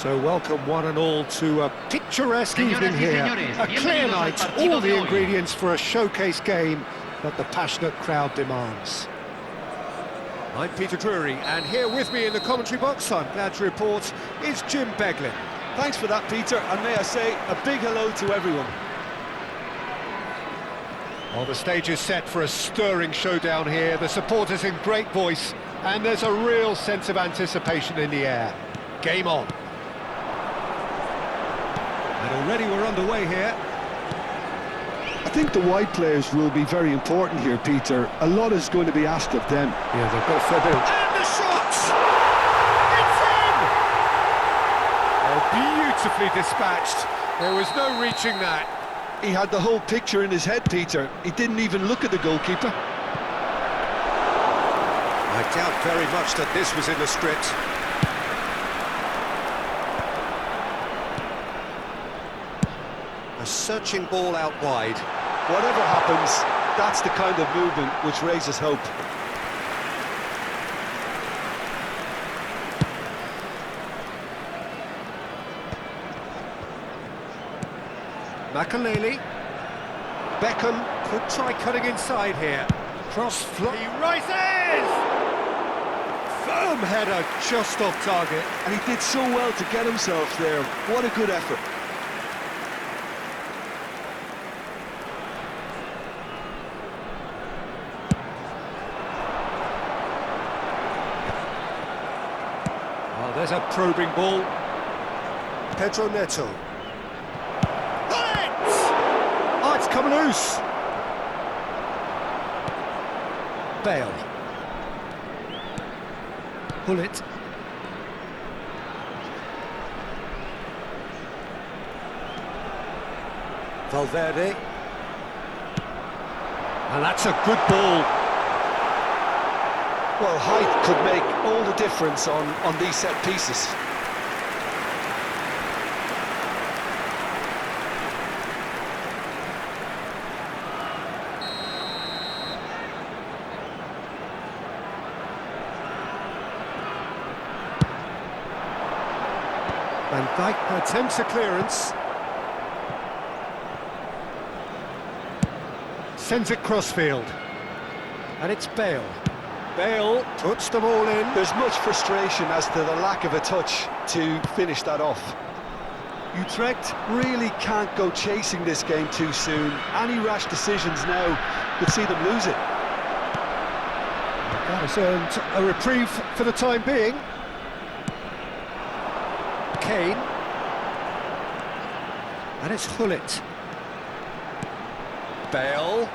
So welcome one and all to a picturesque evening here, a clear night, all the ingredients for a showcase game that the passionate crowd demands. I'm Peter Drury, and here with me in the commentary box, I'm glad to report, is Jim Beglin. Thanks for that, Peter, and may I say a big hello to everyone. Well, the stage is set for a stirring showdown here, the supporters in great voice, and there's a real sense of anticipation in the air. Game on. And already we're underway here. I think the wide players will be very important here, Peter. A lot is going to be asked of them. Yeah, they've got a fair bit. And the shot! It's in! Oh, beautifully dispatched. There was no reaching that. He had the whole picture in his head, Peter. He didn't even look at the goalkeeper. I doubt very much that this was in the script. A searching ball out wide. Whatever happens, that's the kind of movement which raises hope. Makaleli. Beckham could try cutting inside here. Cross fly. He rises! Firm header just off target. And he did so well to get himself there. What a good effort. Well, there's a probing ball. Pedro Neto. Oh, it's come loose. Bale. Pull it. Valverde. And that's a good ball. Well, height could make all the difference on these set pieces. Van Dijk attempts a clearance. Sends it crossfield. And it's Bale. Bale puts the ball in. There's much frustration as to the lack of a touch to finish that off. Utrecht really can't go chasing this game too soon. Any rash decisions now could see them lose it. That has earned a reprieve for the time being. Kane. And it's Hullet. Bale.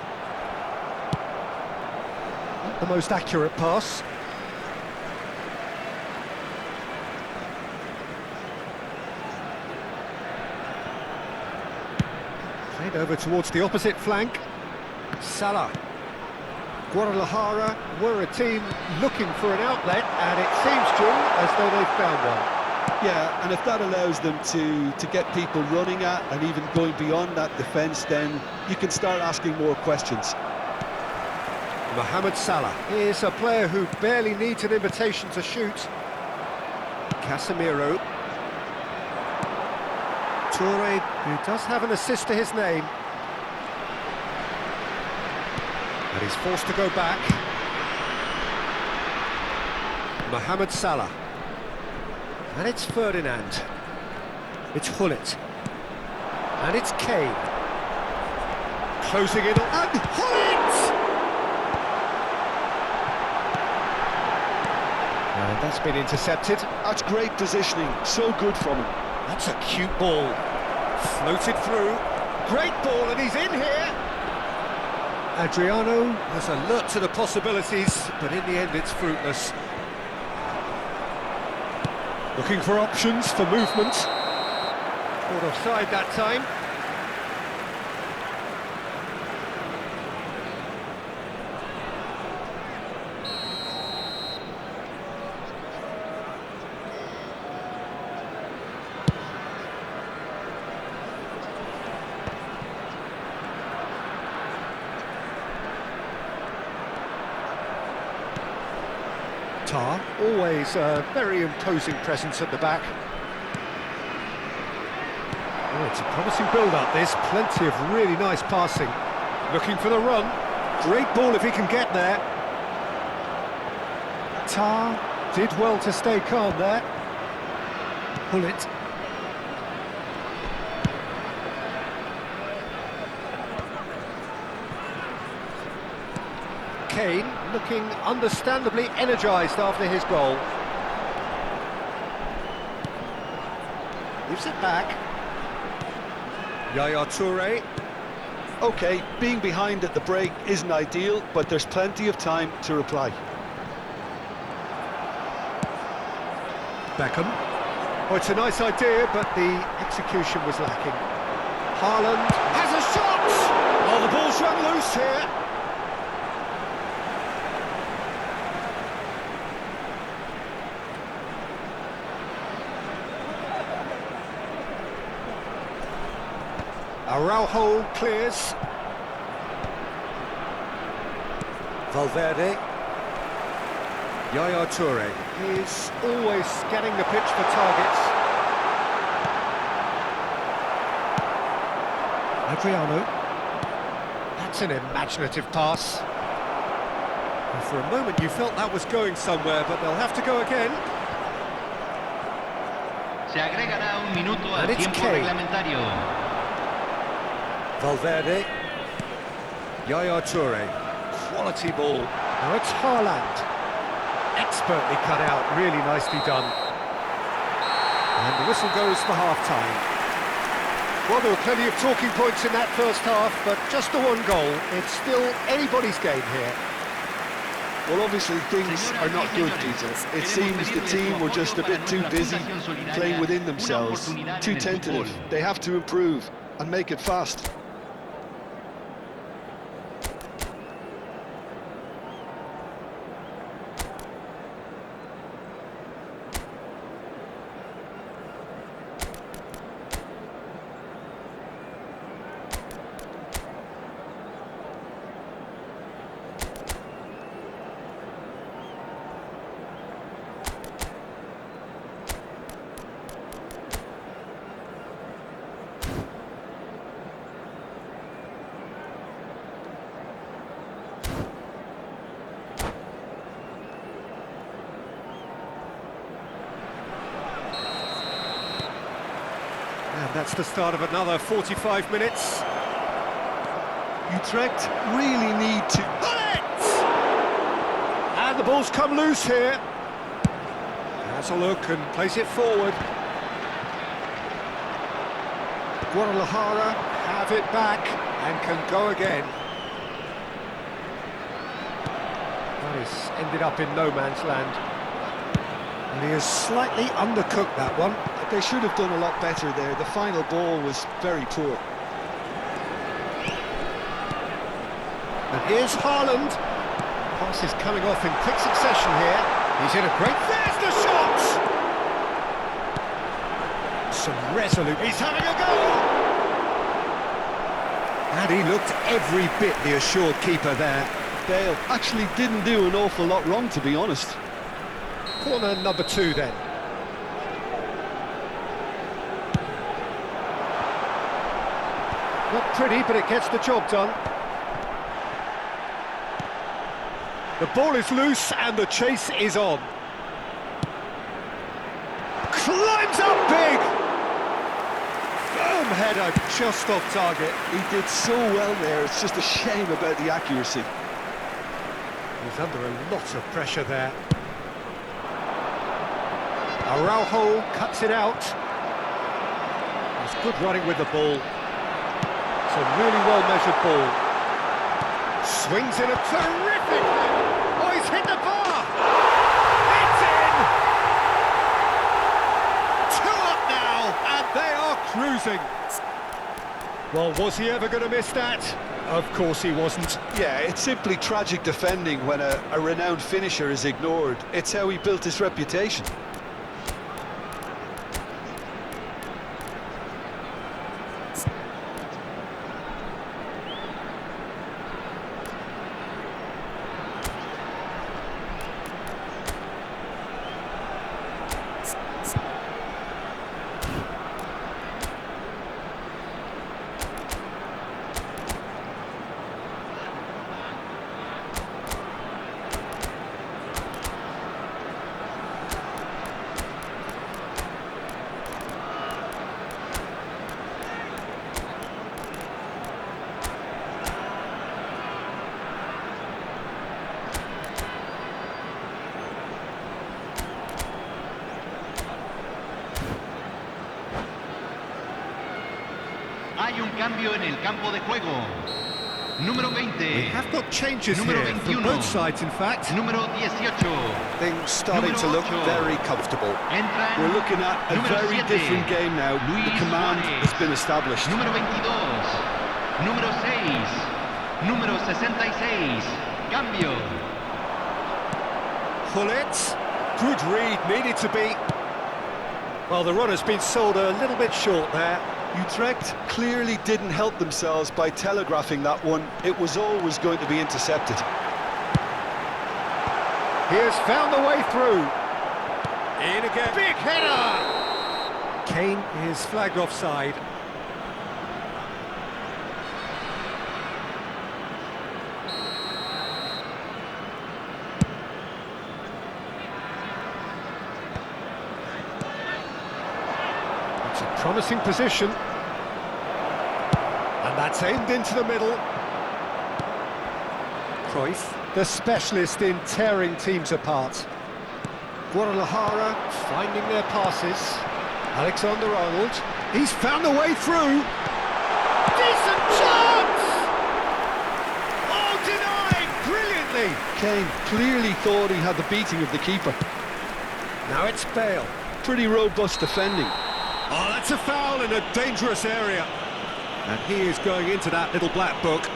Not the most accurate pass. Played over towards the opposite flank. Salah. Guadalajara were a team looking for an outlet, and it seems, Jim, as though they've found one. Yeah, and if that allows them to get people running at and even going beyond that defence, then you can start asking more questions. Mohamed Salah is a player who barely needs an invitation to shoot. Casemiro. Toure, who does have an assist to his name. And he's forced to go back. Mohamed Salah. And it's Ferdinand. It's Hullet. And it's Kane. Closing in on... And Hullet! And that's been intercepted. That's great positioning. So good from him. That's a cute ball. Floated through. Great ball, and he's in here. Adriano has alert to the possibilities, but in the end it's fruitless. Looking for options for movement. Caught offside that time. Always a very imposing presence at the back. Oh, it's a promising build-up, this. Plenty of really nice passing. Looking for the run. Great ball if he can get there. Tar did well to stay calm there. Pull it. Kane looking understandably energised after his goal. Gives it back. Yaya Toure. OK, being behind at the break isn't ideal, but there's plenty of time to reply. Beckham. Oh, it's a nice idea, but the execution was lacking. Haaland has a shot! Oh, the ball's run loose here. Araujo clears. Valverde. Yaya Toure. He's always scanning the pitch for targets. Adriano. That's an imaginative pass. And for a moment you felt that was going somewhere, but they'll have to go again. Se agregará un minuto al tiempo reglamentario. Valverde. Yaya Toure. Quality ball. Now it's Haaland. Expertly cut out, really nicely done. And the whistle goes for half-time. Well, there were plenty of talking points in that first half, but just the one goal. It's still anybody's game here. Well, obviously things are not good, Peter. It seems the team were just a bit too busy playing within themselves, too tentative. They have to improve and make it fast. And that's the start of another 45 minutes. Utrecht really need to... Bullet! And the ball's come loose here. Has a look and plays it forward. Guadalajara have it back and can go again. That has ended up in no man's land. And he has slightly undercooked that one. They should have done a lot better there. The final ball was very poor. And here's Haaland. Pass is coming off in quick succession here. He's in a great... There's the shot! Some resolute... He's having a go! And he looked every bit the assured keeper there. Bale actually didn't do an awful lot wrong, to be honest. Corner number 2 then. Not pretty, but it gets the job done. The ball is loose and the chase is on. Climbs up big! Firm header, just off target. He did so well there, it's just a shame about the accuracy. He's under a lot of pressure there. Araujo cuts it out. He's good running with the ball. It's a really well-measured ball. Swings in a terrific... Oh, he's hit the bar! It's in! 2 up now, and they are cruising. Well, was he ever going to miss that? Of course he wasn't. Yeah, it's simply tragic defending when a renowned finisher is ignored. It's how he built his reputation. cambio en el campo de juego. Número 20. We have got changes Número here 21. from both sides, in fact. Número 18. Things starting to look Número 8. very comfortable. Entran We're looking at a número very 7. different game now. The Luis command Suárez. has been established. Número 22. Número 6. Número 66. Cambio. Hullet. Good read, needed to be. Well, the run has been sold a little bit short there. Utrecht clearly didn't help themselves by telegraphing that one. It was always going to be intercepted. He has found the way through. In again. Big header! Kane is flagged offside. It's a promising position. And that's aimed into the middle. Cruyff, the specialist in tearing teams apart. Guadalajara finding their passes. Alexander-Arnold, he's found the way through. Decent chance! Oh, denied brilliantly. Kane clearly thought he had the beating of the keeper. Now it's Bale. Pretty robust defending. Oh, that's a foul in a dangerous area. And he is going into that little black book.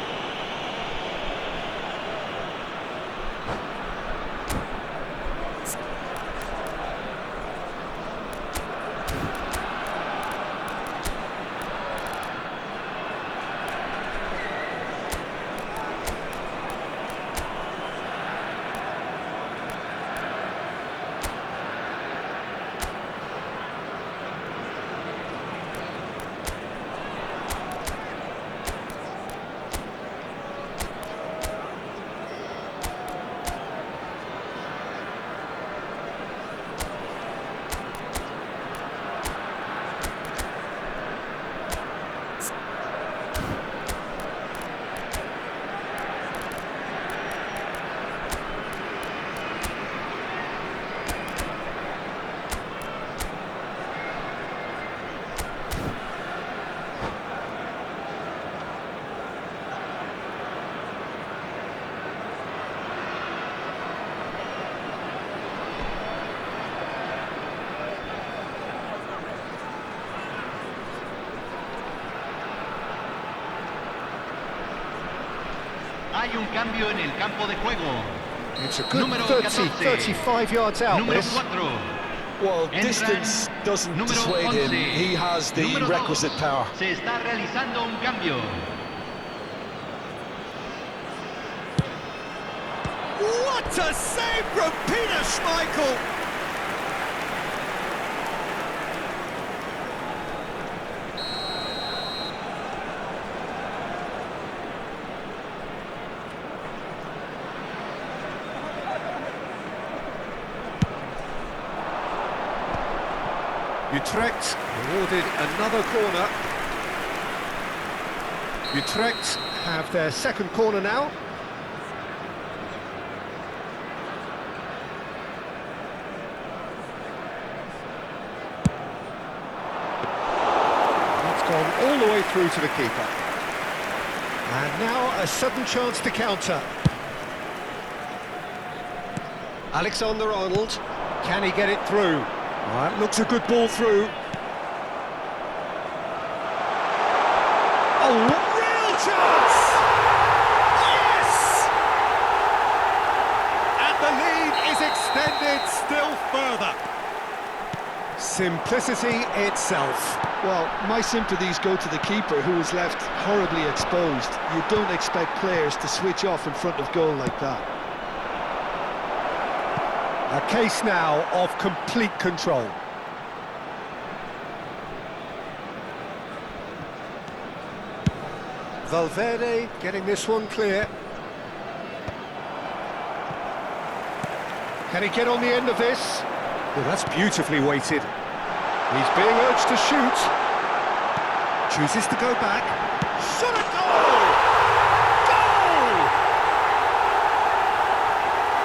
Hay un cambio en el campo de juego. It's a good Número 30, 14. 35 yards out Número this. 4. Well, Entran distance doesn't número dissuade him. 11. He has the Número requisite 2. power. Se está realizando un cambio. What a save from Peter Schmeichel! Utrecht awarded another corner. Utrecht have their second corner now. It's gone all the way through to the keeper. And now a sudden chance to counter. Alexander-Arnold, can he get it through? That looks a good ball through. Oh, real chance! Yes! And the lead is extended still further. Simplicity itself. Well, my sympathies go to the keeper, who is left horribly exposed. You don't expect players to switch off in front of goal like that. A case now of complete control. Valverde getting this one clear. Can he get on the end of this? Well, that's beautifully weighted. He's being urged to shoot. Chooses to go back. Shot at goal! Goal!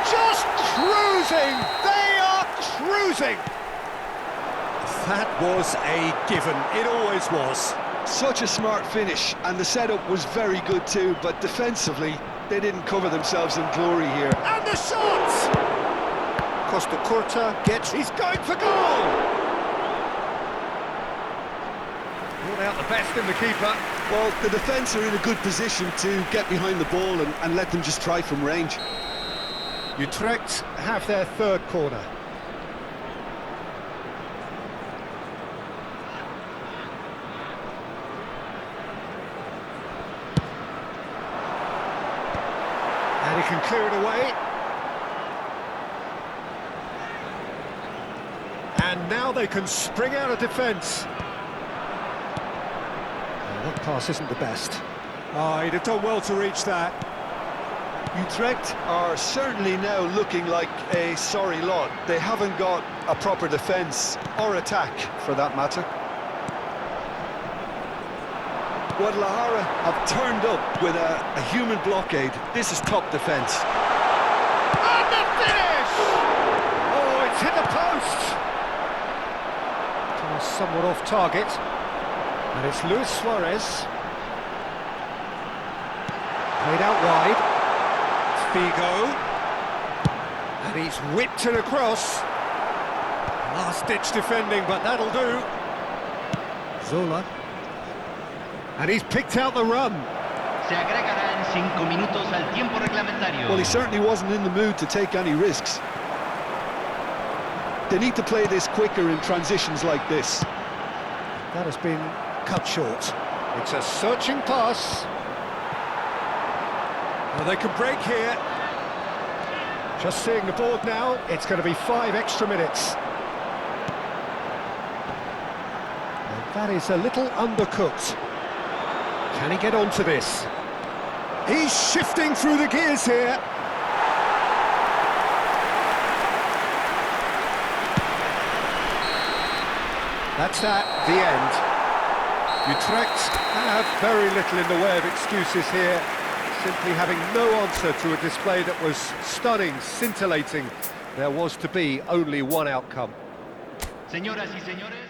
Just cruising! They are cruising! That was a given. It always was. Such a smart finish, and the setup was very good too, but defensively, they didn't cover themselves in glory here. And the shot! Costa Curta gets... He's going for goal! Brought out the best in the keeper. Well, the defence are in a good position to get behind the ball and let them just try from range. Utrecht have their third corner. And he can clear it away. And now they can spring out of defence. That pass isn't the best. Oh, he'd have done well to reach that. Utrecht are certainly now looking like a sorry lot. They haven't got a proper defence, or attack, for that matter. Guadalajara have turned up with a human blockade. This is top defence. And the finish! Oh, it's hit the post! Pass somewhat off target. And it's Luis Suarez. Played out wide. Figo. And he's whipped it across. Last-ditch defending, but that'll do. Zola. And he's picked out the run. Se agregarán 5 minutos al tiempo reglamentario. Well, he certainly wasn't in the mood to take any risks. They need to play this quicker in transitions like this. That has been cut short. It's a searching pass. Well, they can break here. Just seeing the board now, it's going to be 5 extra minutes. And that is a little undercooked. Can he get onto this? He's shifting through the gears here. That's at the end. Utrecht have very little in the way of excuses here, simply having no answer to a display that was stunning, scintillating. There was to be only one outcome. Señoras y señores.